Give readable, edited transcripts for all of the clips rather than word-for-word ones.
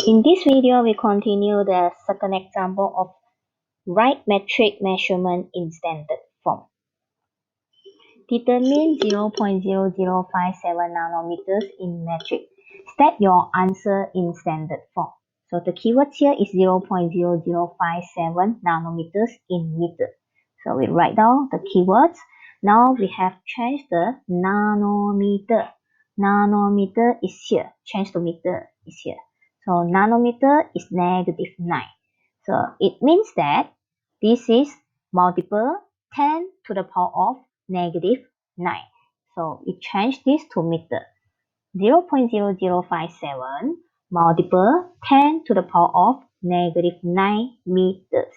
In this video, we continue the second example of write metric measurement in standard form. Determine 0.0057 nanometers in metric. State your answer in standard form. So the keyword here is 0.0057 nanometers in meter. So we write down the keywords. Now we have changed the nanometer. Nanometer is here. Change to meter is here. So nanometer is -9. So it means that this is multiple 10 to the power of -9. So we change this to meter. 0.0057 multiple 10 to the power of -9 meters.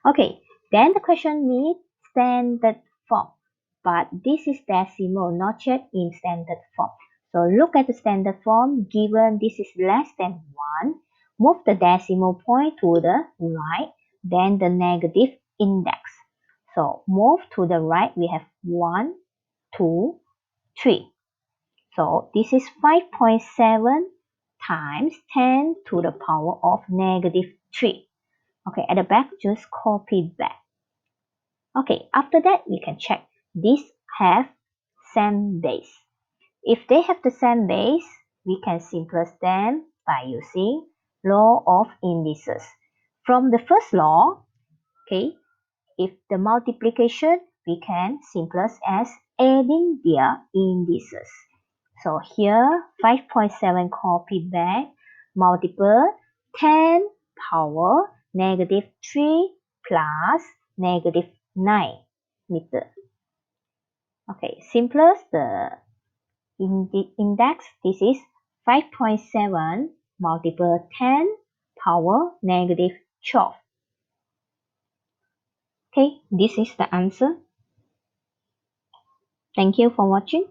Okay, then the question needs standard form. But this is decimal, not yet in standard form. So look at the standard form. Given this is less than 1, move the decimal point to the right, then the negative index. So move to the right, we have 1, 2, 3. So this is 5.7 times 10 to the power of -3. Okay, at the back, just copy back. Okay, after that, we can check. These have same base. If they have the same base, we can simplify them by using law of indices. From the first law, okay, if the multiplication, we can simplify as adding their indices. So here, 5.7 copy back, multiple 10 power -3 plus -9 meter. Okay, simplest the index, this is 5.7 multiple 10 power -12. Okay, this is the answer. Thank you for watching.